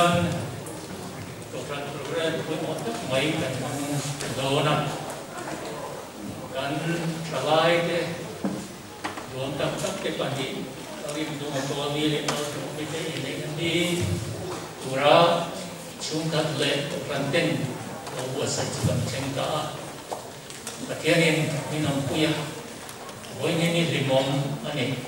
hian program pun otak mai kan dona kan salai te don tak te pandi kami tu motor ni le no te ini nanti tura sungkat le ranten buat saja cengka Katianin minum kuya, boy ini limon ane.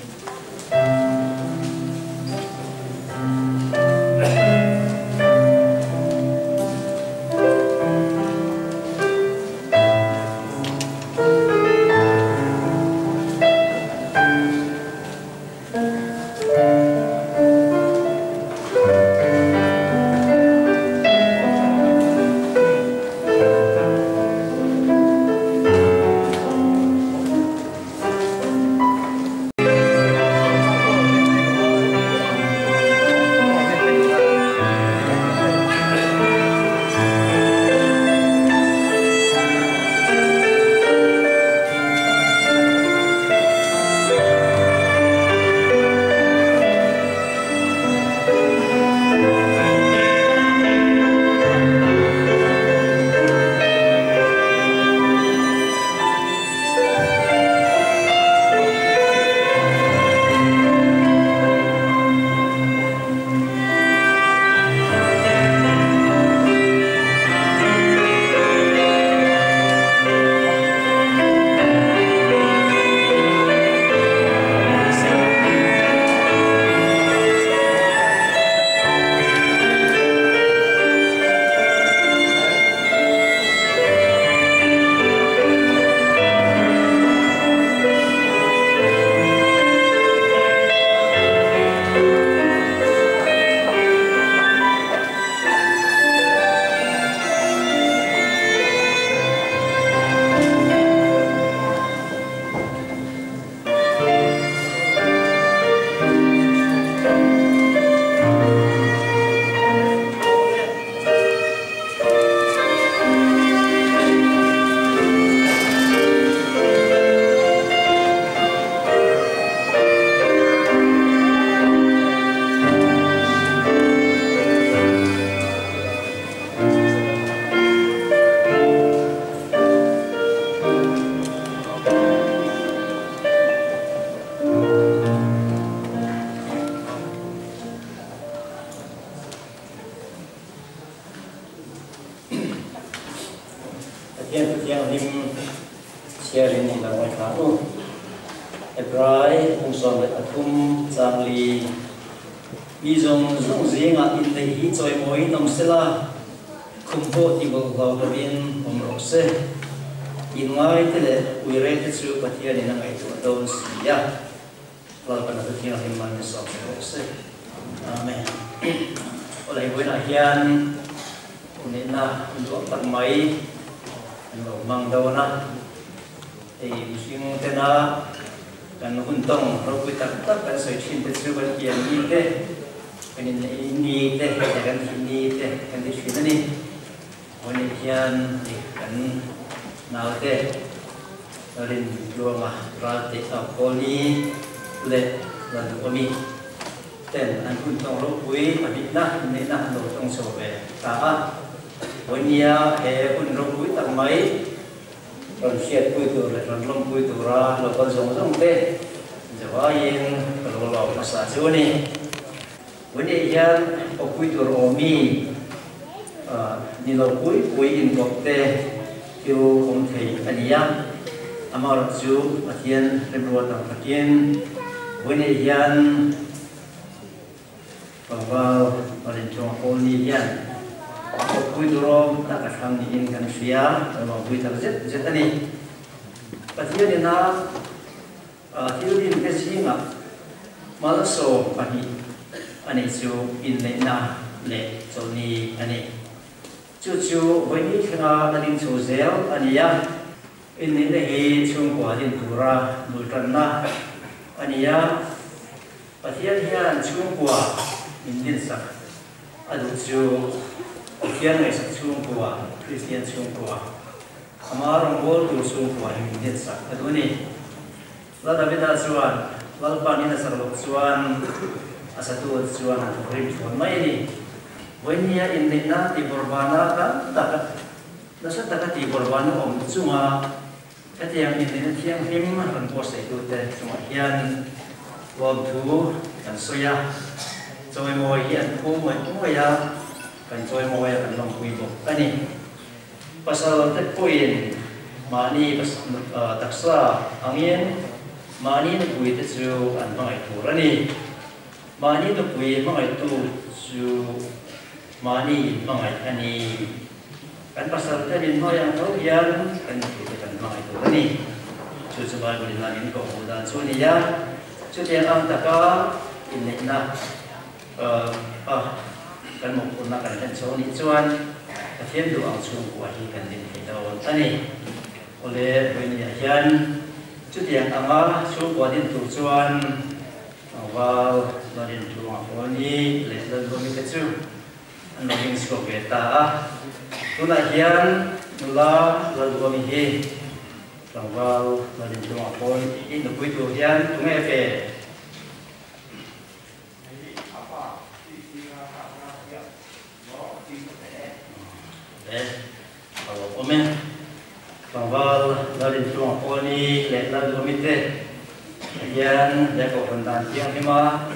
Wenya indina tiburbana kan tak nasa tak tiburbana cuma kata yang indina tiang him kan pos itu teh cuma hian waktu kan soya coy mo hian ku mo ya kan coy mo ya kan long kui bo ani pasal tek poin mani pas taksa angin mani tu kui tu an mangai tu rani mani tu kui mangai tu su mani mangai ani kan pasal tadi mo yang tahu yang kan kita kan mangai tu rani su sebab boleh lagi ko dan su ni ya su yang am taka ini na kan mo pun nak kan su ni cuan Akhirnya doa sungguh ahikan din kita tani oleh penyajian cuti yang amal sungguh din tujuan awal dari doa ini lepas dari kecil anaking skopeta tunahian mula lalu kami awal dari doa ini nukui tuhian tungepe kalau komen tanggal dari tuang poni lepas komite kemudian dia kau hendak yang lima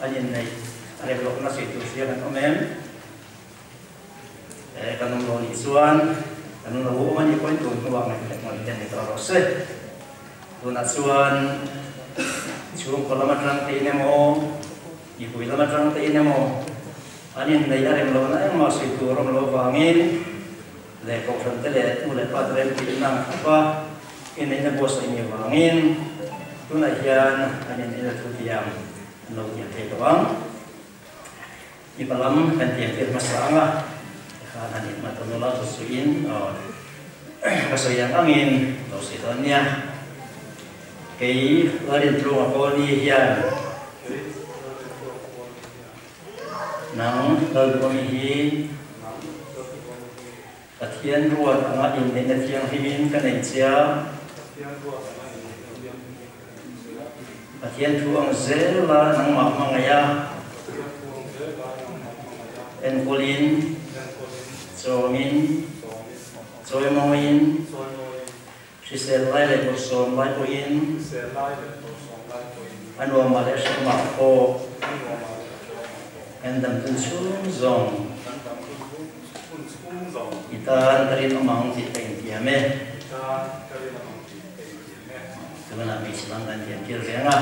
ajen naik ada blok nasi itu siapa komen kanung lawan isuan kanung lawan ni poin tu nuang nak kemudian itu terus tunasuan cium kolam terang ini mau ibu kolam terang ini mau anin naik ada melawan yang masih itu orang melawan angin, lekau frontel mulai padren pinang apa ini bos ini angin, tu naikkan anin ini tu tiang laut yang terang, di malam kan tiang masalah, kan anin mata nolak susuin, yang angin, laut situannya, kei lain terung apa ni yang nang lalu kami katian ruat angkat ini nanti yang himin kan aja katian tuang zela nang mak mangaya enkolin somin soemoin siselai lekosom laikoin anu malaysia makko endam tunsung zong kita antarin omang si tengkiame sebenarnya Islam kan yang kira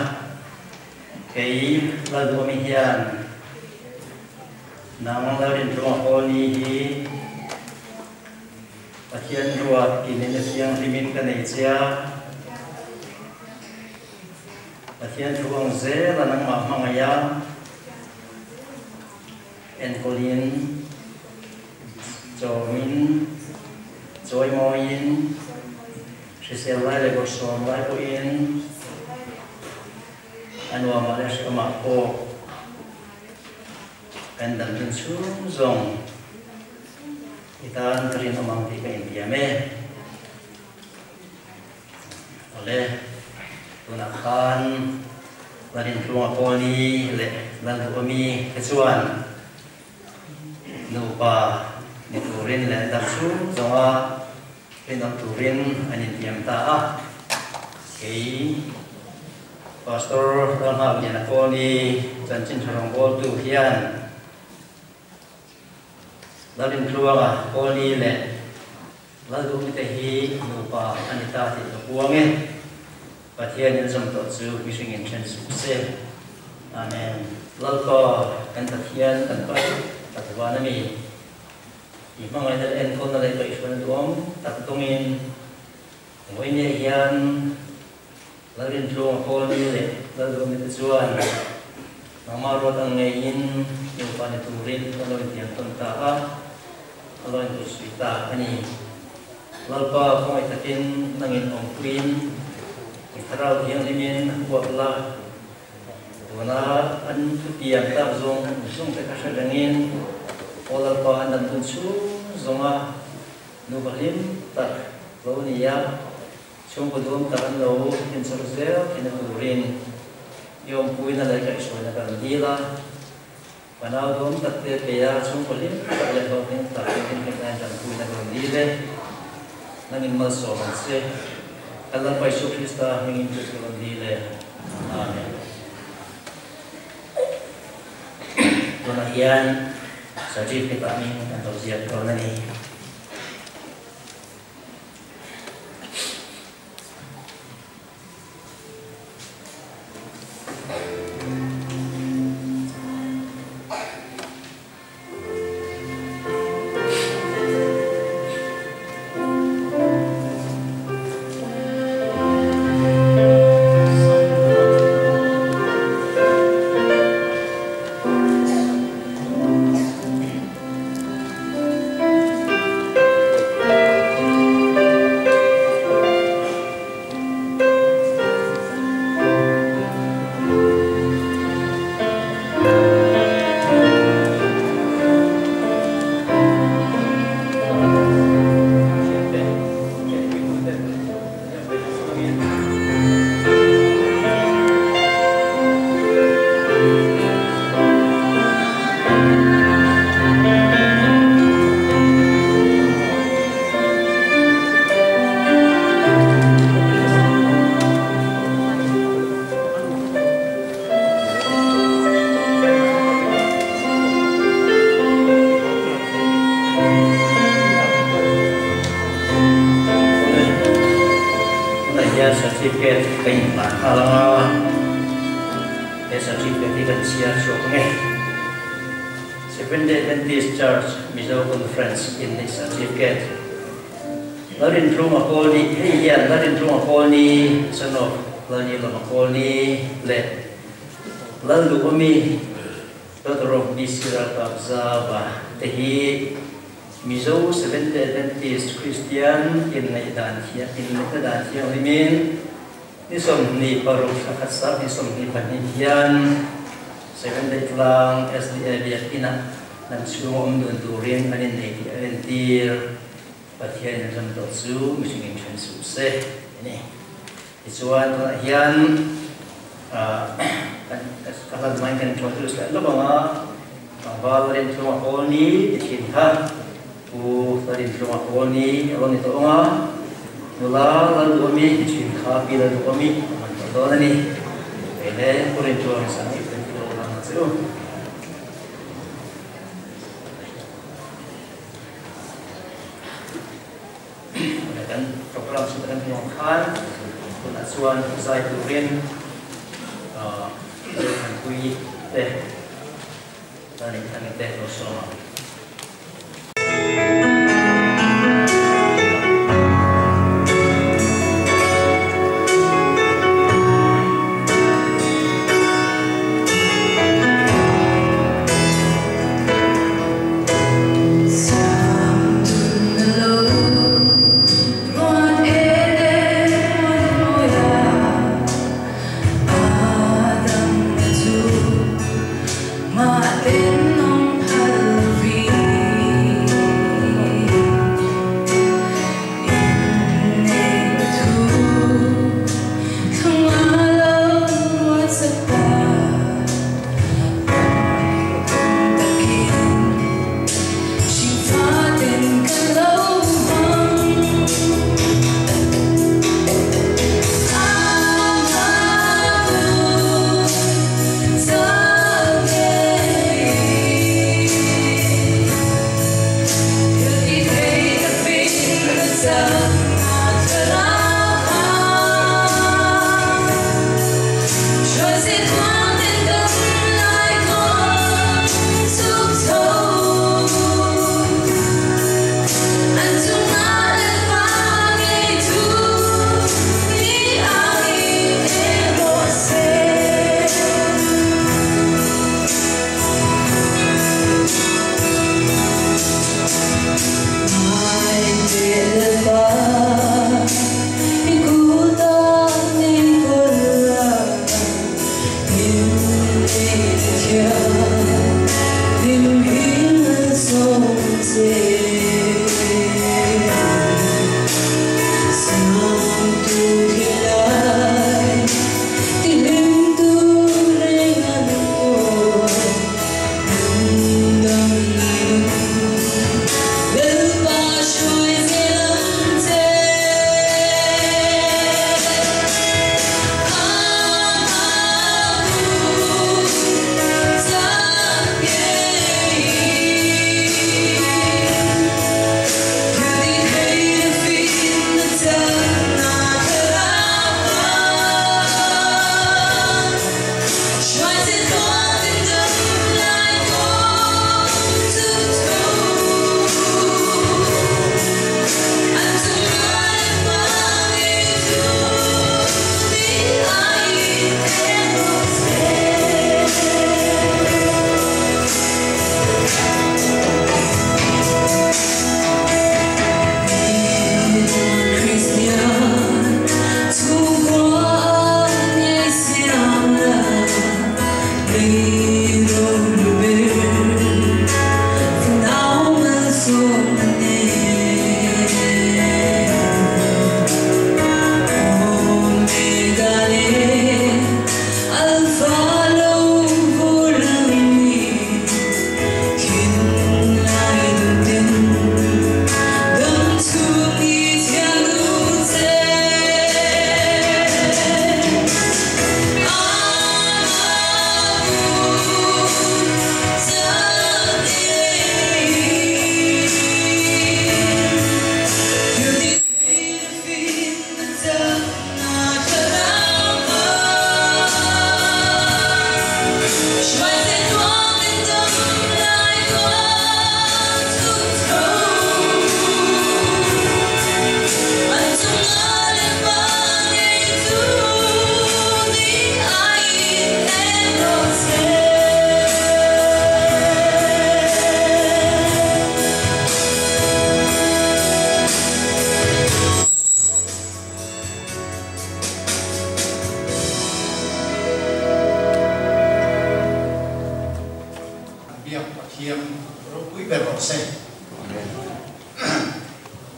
kei lagu omihian namang lawan rumah koni pasian ruat kini yang limin kan aja pasian ruang ze lanang mak mangaya enkolin, jomin, joimoin, siselai legosom laikoin, anu amales kemakko, pendam tunsung zong, kita anterin omang di keintiame, oleh gunakan lain rumah poni, lalu kami kecuan. Nupa diturin dan darsu jawa pinang turin anin tiang taah kei pastor dalam hal yang aku ni jancin sarong bol tu hian lalu keluar koni le lalu kita hi nupa anita ti buangin patian yang sempat tu bisingin chen sukses amen lalu kan patian kan Tatuan kami, ibang ada enkol na lagi ispan tuam, tatungin, ngawinnya iyan, larin tuang kol ni, lalu kami tujuan, nama rot ang ngayin, yung paniturin, kalau yang tentara, kalau yang susita, ani, lalu pa kung itakin nangin ongkuin, itaraw yang limin, wala. Wana an tiang tak zong terkasar dengin olah pa andam tunsu zonga nubalim tak lau niya sung kodom takan lau insorzel kinaturin yung puwi na lagi iswa na karandila Panau dom tatte kaya chung polim le ho ning tatte ning kan jam pui na ron di le nangin mal so man se Allah pai su Krista hingin tu ron di le amen tuna hian sajib kita ning an to ziat ko na ni certificate kain pan ala certificate kan sia choknge Seventh-day Adventist Church Mizo Conference in this certificate larin truma polni hian larin truma polni sanok lani lama polni le lalu kami Totoro bisira kabza tehi Mizo Seventh-day Adventist Christian in Nigeria limin nisom ni parok sakasar nisom ni panihian Seventh-day lang SDA diakina dan semua menunturin anin entir patihan yang sampai mungkin susah ini isuan hian kalau mainkan contoh sekali bahwa bahwa lain semua poni dicinta tadi semua poni kalau itu mula lalu kami dicinta bila kami betul ni ini kurintuan sana itu orang itu dan program sudah dilakukan penasuhan usai turin dengan kui teh dan ini teh bersama. Ma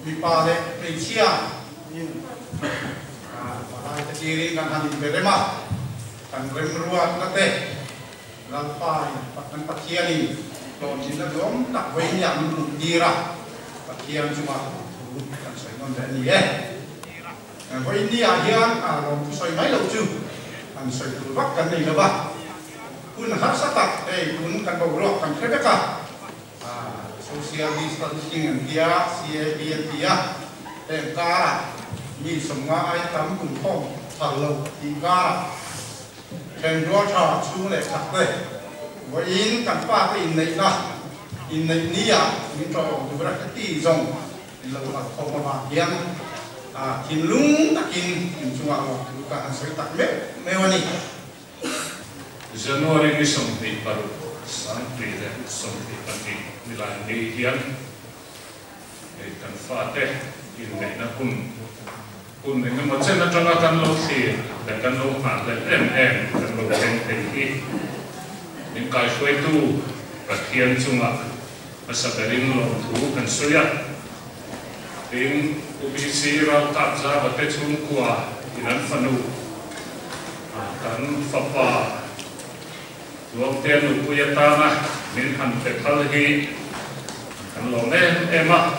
mi pa le pe chia in ai ta kiri kan han berema kan remruat na te lalpai kan pathiani to jinna dom tak wei nyam dira pathian cuma kan soi non da ni wei ni a hian rom soi mai lo chu kan soi tu vak kan nei la ba kun har sa tak kun kan bo ro kan khrebeka social distancing and dia CAB and dia kara ni semua ai tam kun thong thalo ti kara ken ro tha chu le thak le wo in kan pa te in nei na in nei ni ya ni tro du ra ti zong in lo ma thong ma hian tin lung takin in chunga wa tu ka an sai tak me wani Januari ni somthi paru santi le somthi pati nilai ni hian kan fate in nei na kun ni ma chen na tanga kan lo si le kan lo ma le kan lo chen te ki in kai shoi tu pathian chunga asaberin lo thu kan suya in UBC ra ta za ba te chung kwa inan fanu kan fapa luang ten lu puya tana min han te thal hi kan lo ne ema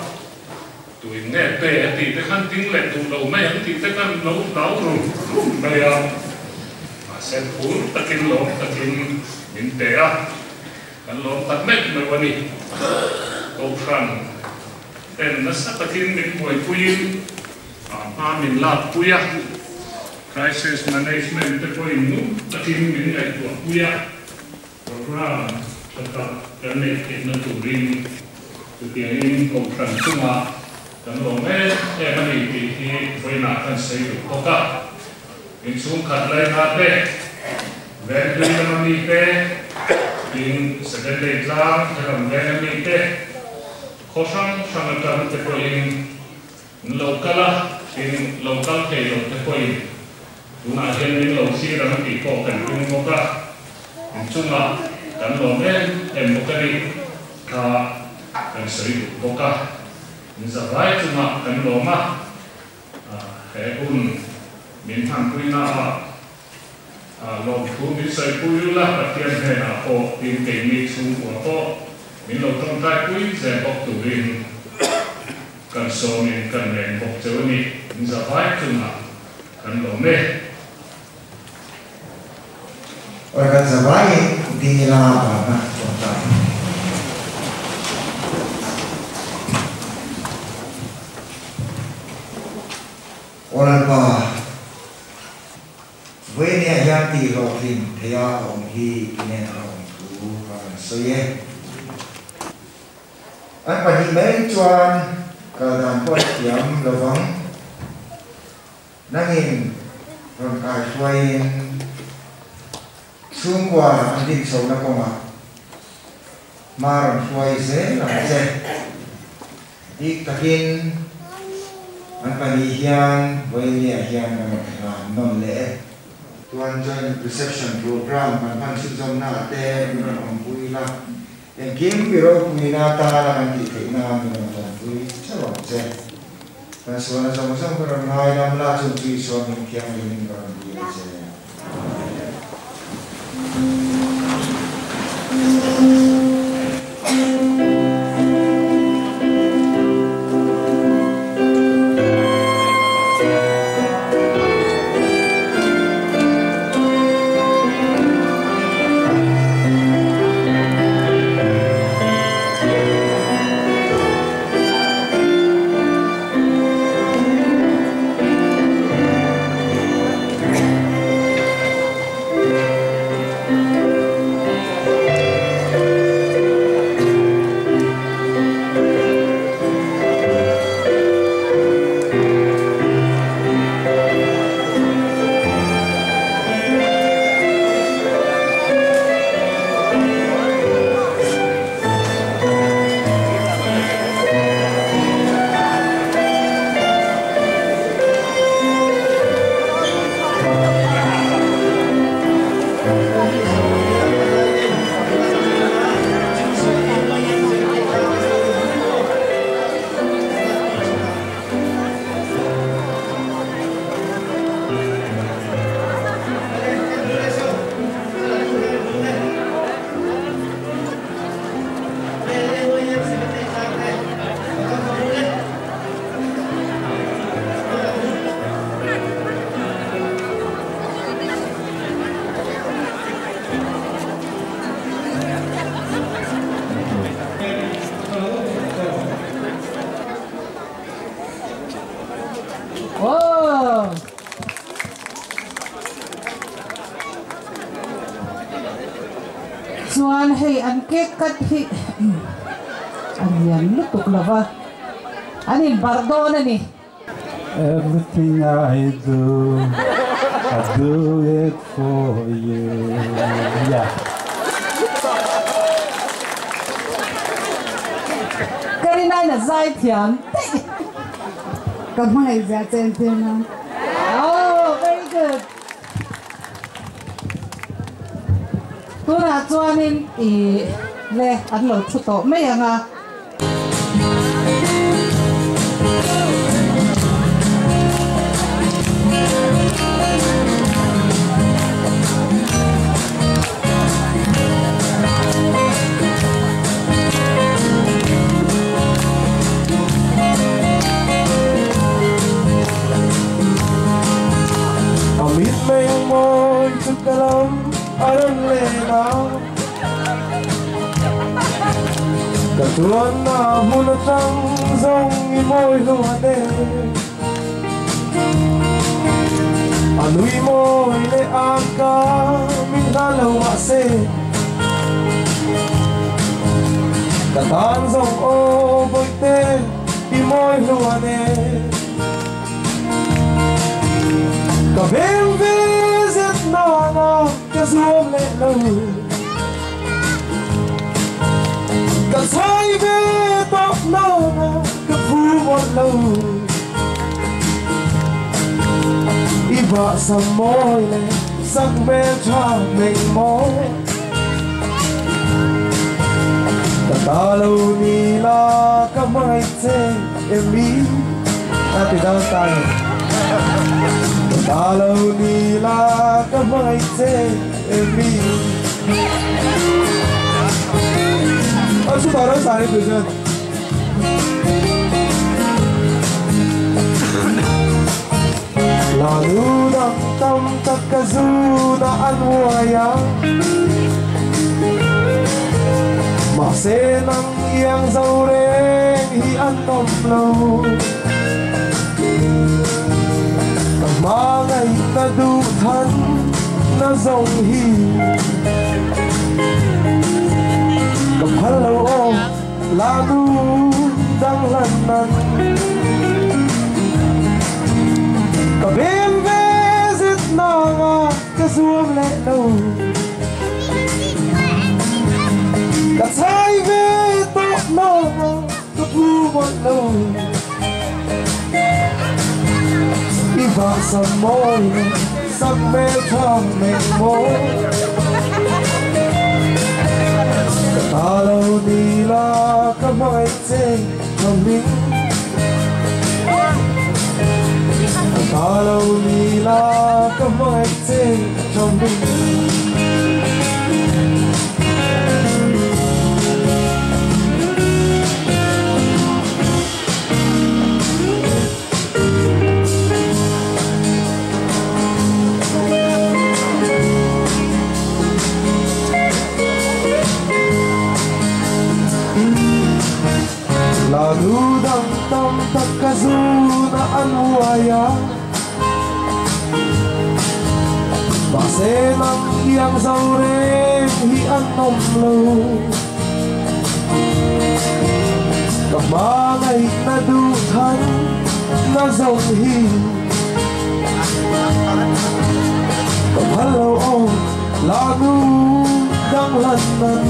tu ne te ti te kan ting le tu lo me ti te kan lo dau ru me ya ma sen pur takin lo takin min te a kan lo tak me me wani ko khan ten na sa takin min poi puyin min la puya crisis management te poi nu takin min ai tu puya program tetap kerana kita turin ketika ini program cuma dan lomé kami di nak saya koka insung kadai nate venue kami te in second exam dalam kami te kosong sangat kami te poin lokal in lokal te poin tuna ini losi dalam di kokan koka cuma dan lomen emokari ka kan seri boka nizavai cuma kan loma un mintan puina lo tu bisai puyula patian hena ko tim kemi su ko min lo tong tai pui ze bok tu rin kan so min kan ren bok joni nizavai cuma kan lome Organizzazione di Lava orang pa với nhà gia tỷ lệ thìn thì ông hi nên ông tu so ye anh phải đi mấy chuan cả đàn con tiệm lâu vắng nangin còn ai xoay xuống qua anh định sống nó không à mà rồi xoay dễ làm dễ đi takin anh phải đi hiền với nhà hiền là non lệ tuan joint reception program pan sit zom na te mi ron pui la en kim biro pui na ta la kan ti thei na mi ron pui chalo che pan so na som som ron ngai nam la chu chi so mi kyang ni ron pui che hey an cake cut hi anian lutuk lava anin bardon ani everything I do it for you. Yeah. Karina na zai thiam Come on, that's it now. oh very good tuna chuanin I le an lo thu to mai anga Amit mayang mo'y sugkalam aron lena Katuan na hunatang zong imo'y luhane Anu'y mo'y leaka minhalaw ase Katan zong o boyte imo'y luhane Kabing visit na nga kasuom le lo Kasay bitok na nga kapumot lo Iba sa mo'y le sagmedya ming mo Tatalaw nila kamay te emi Ate daw tayo Tatalaw nila kamay te emi Ang sutarang sa'yo ko dyan Lalo ng tamtak kazunaan waya Mase ng iyang zaureng hianom flow Magay na duthan na zonghi Kaphalaw o lalo danglanan Kabim visit na nga kasuam lelaw Katsay vitok na nga kapumot law Iba sa mo'y sagmedya ming mo Katalaw nila kamay te kaming Katalaw nila kamay te kaming Laludang tamtak kazunaan waya Base ng iyang zaureng hianom lo Kamangay na duthan na zonghi Kamhalaw o laludang lanan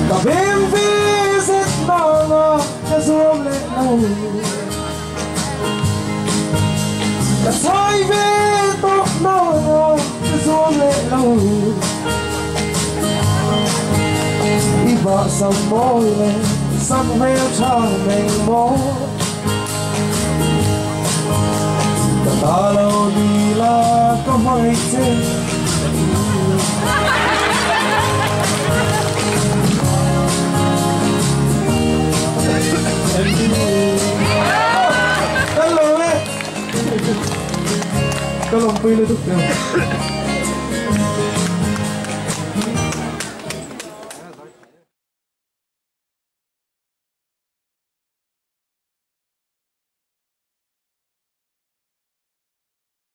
Kabim visit na nga kasuam lelaw Kasay bitok na nga kasuam lelaw Iba sa mo'y le sagmedya ming mo Katalaw nila kamay te Hello, Tolong pilih tuh.